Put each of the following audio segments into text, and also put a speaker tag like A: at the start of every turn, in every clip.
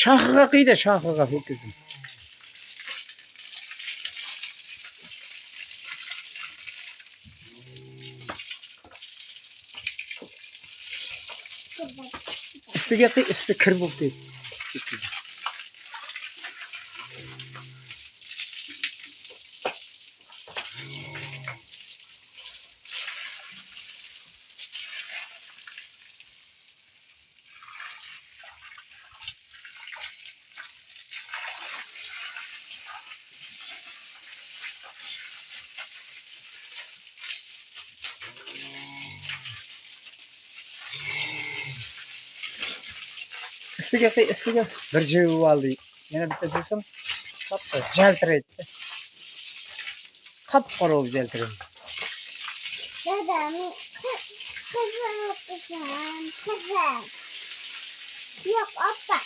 A: Şahıga kıydı, şahıga hüküzüm. Üstüge kıy, üstü kır bul değil. Üstüge kıy, üstüge. Bir cıvı aldı. Yine bir tezirsin. Kapta, jeltir etti. Kap kara ol jeltir etti.
B: Dedem, kızım kızım. Yok, appa.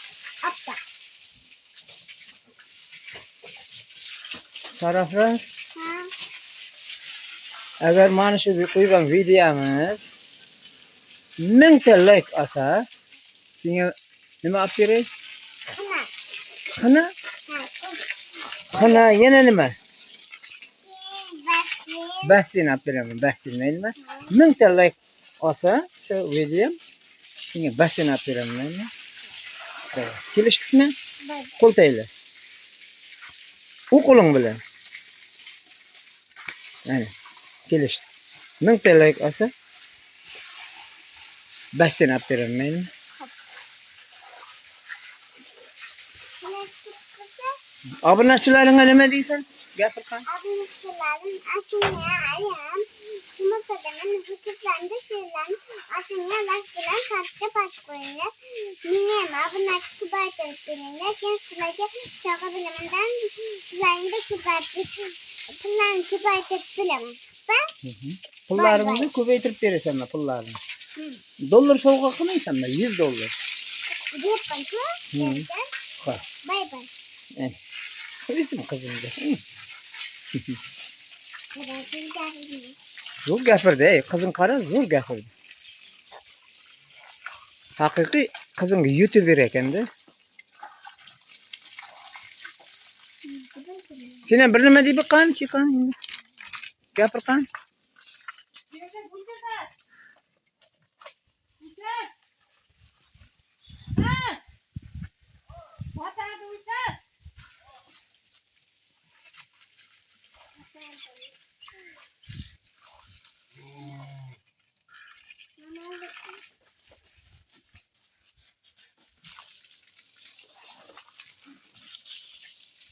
A: Taraflar,
B: Ha?
A: eğer manışı bir koygan videomuz 1000 like asa, sana nima olib beray?
B: Ana.
A: Xina?
B: Ha,
A: Xina yana nima?
B: Basit.
A: Basseyn olib beraman, basseyn maylimi? 1000 like olsa shu videom senga basseyn olib beraman maylimi? Kelishdikmi? Qo'l tayla. U qo'ling bilan. Mana, kelishdik. 1000 like olsa basseyn olib beraman maylimi? Obunachilaringga nima deysan? Gapir qani.
B: Obunachilarim aslında ayam. Şunu kadının YouTube'larında şeylerin aslında bilen kartta baş koyuyor. Ninem obunachi kubaytırlarında gençlerde şaka biliminden sizlerinde pullarını kubaytırıp bilemem.
A: Pullarimizni ko'paytirib berasanmi, pullarni? Dollar sovg'a qilmaysanmi? 100 dollar.
B: Deb qo'ysa,
A: Ha.
B: bay bay.
A: Qo'ysin qizimga.
B: Gapirdi.
A: Zo'r gapirdi, ey, qizing qara, zo'r gapirdi. Haqiqiy qizimga YouTuber ekanda. Sen ham bir nima deb qani, chiqan endi. Gapir qani.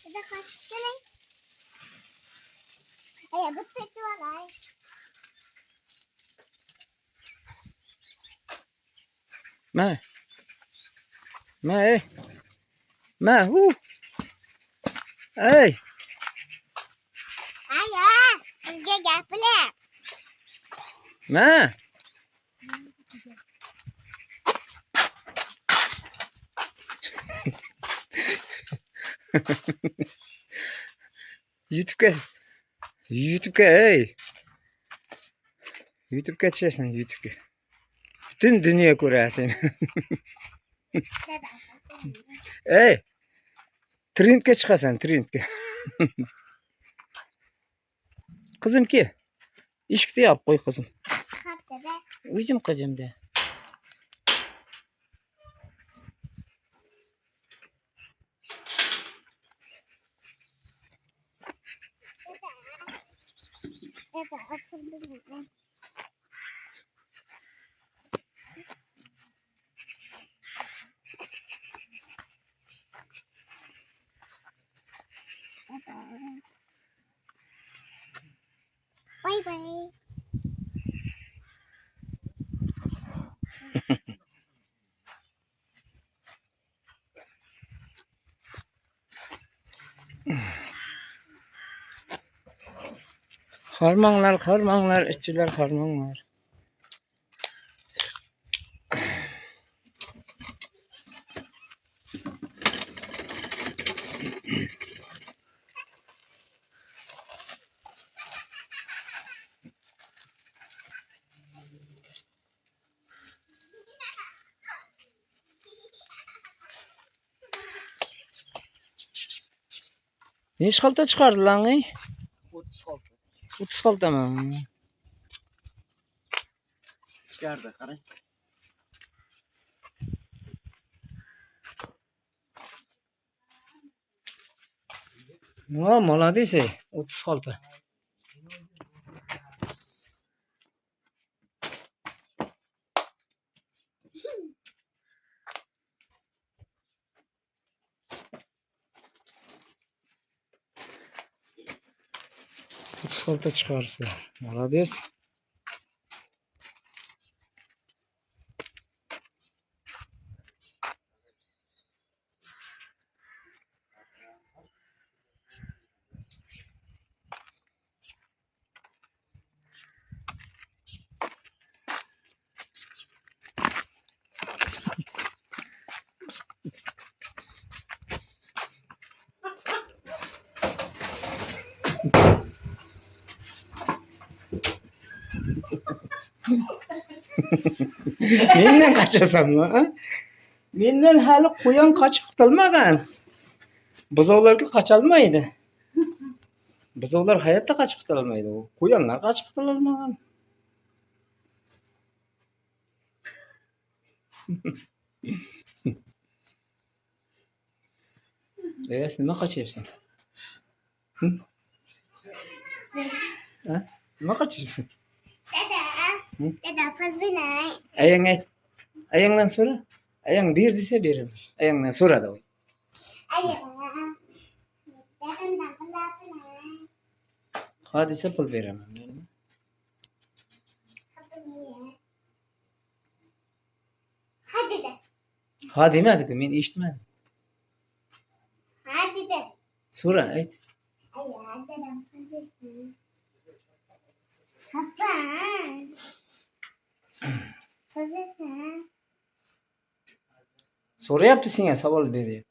B: Ada kaçtın? Ay, bu peki var.
A: Ma. Ma, ey. Ma, hu. Ey.
B: Aya, sizga gapilar.
A: Ma. YouTube'ga ey. YouTube'ga tushasan, YouTube'ga. Butun dunyo ko'radi seni. Ey. Trendga chiqasan, trendga. Qizim-ki. Eshikni yopib qo'y, qizim.
B: Haftada.
A: O'zim qizimda.
B: Eda, hatırlıyorum. Bye bye.
A: Harmanglar, ishchilar harmanglar. Neç xalta chiqardi lan ey?
C: 36.
A: 30 xaltami?
C: Chiqardi, qarang.
A: Ha, молодец ey. 30 xalta. Xalta chiqarsa. Молодец. Mendan qachasanmi? Ha? Mendan hali qo'yon qochib qutulmagan. Buzovlarga qocholmaydi. Buzovlar hayotda qochib qutulmaydi. Qo'yonlar qochib qutulolmagan. Nima qochyapsan? Ha? Nima qochyapsan?
B: Dada.
A: Hı?
B: Dada pul binay.
A: Ayang ayt. Ayangdan so'ra. Ayang ber desa beraman. Ayangdan so'radi u.
B: Ayah. Dadamdan pul binay.
A: Ha desa pul beraman.
B: Hadi de.
A: Ha demadi-ku, men eshitmadim.
B: Hadi de.
A: So'ra ayt.
B: Ayah, dadam pul binay. Papa. Pul binay.
A: So'rayapti senga, savol beryapti.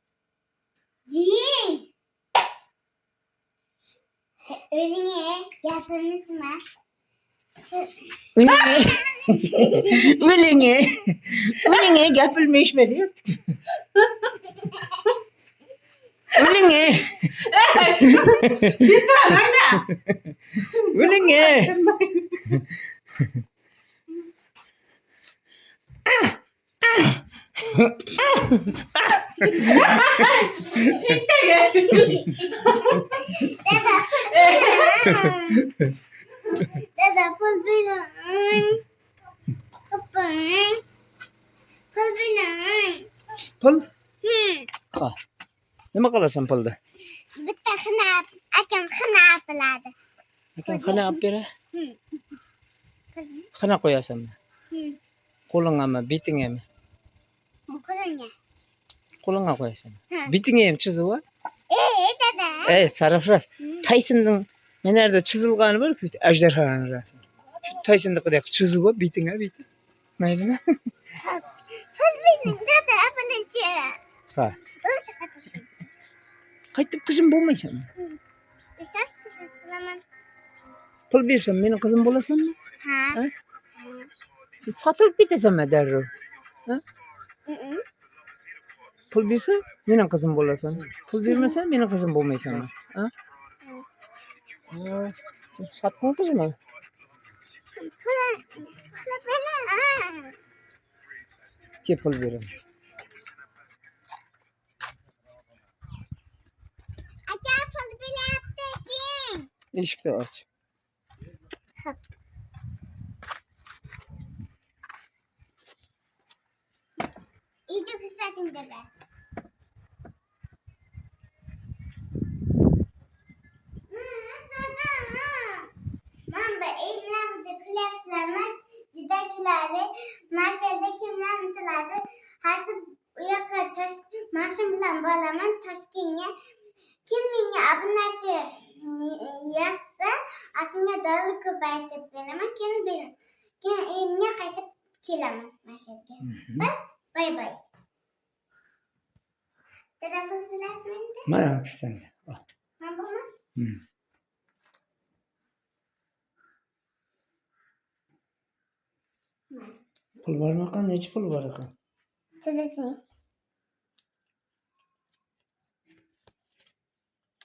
B: Değil. Ölüye yapılmış mı?
A: O'linge gapirmayishma deyapti. O'linge. O'linge.
B: Dada pul binay. Papa. Pul binay.
A: Pul?
B: Hı.
A: Ha. Nima qilasan pulda?
B: Bitta xinab, akam xinab biladi.
A: Akang xina olib beray.
B: Hı.
A: Xina qo'yasanmi?
B: Hı.
A: Qo'lingami, betingami?
B: Qo'lingga.
A: Qo'lingga qo'yasan.
B: Ha.
A: Betingga ham chizib ol.
B: Dada.
A: Ey, sarafraz.
B: Hı.
A: Taysonning mana yerda chizilgani bor-ku, ajdarhani rasmi. Taysonniqidek chizib ol, betingga beting. Maylimi?
B: Pul binay dada bilinchi.
A: Ha. Qaytib qizim bo'lmaysanmi?
B: Esas kızız bilaman.
A: Pul bersam meni qizim bo'lasanmi?
B: Ha.
A: Ha? Sen sotilib ketasanmi darrov? Ha?
B: Hı.
A: Pul bersa meni qizim bo'lasan. Pul bermasa meni qizim bo'lmaysanmi? Ha? Ha. Sen sotqin qizmi?
B: Pul binay.
A: Ke pul beraman.
B: Aka pul bilyapti king.
A: Eshikni och.
B: İyice kısadım dede. Mamba elimde klaslarımı cidaçlarla maşerde kimler mutlardı. Hasip uyaka taş maşın bilen bağlaman taşkinye kim minye abunlarca yazsa aslında dağlı köpertip benim kim bilir. Kim elimine kayıtıp kilamam maşerde. Bay bay. Dede pul bilasın mı?
A: Mana ikisidan.
B: Mamba mı?
A: Pul bormi ekan? Necha pul bor ekan?
B: Sözesini.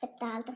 B: Bitti aldım.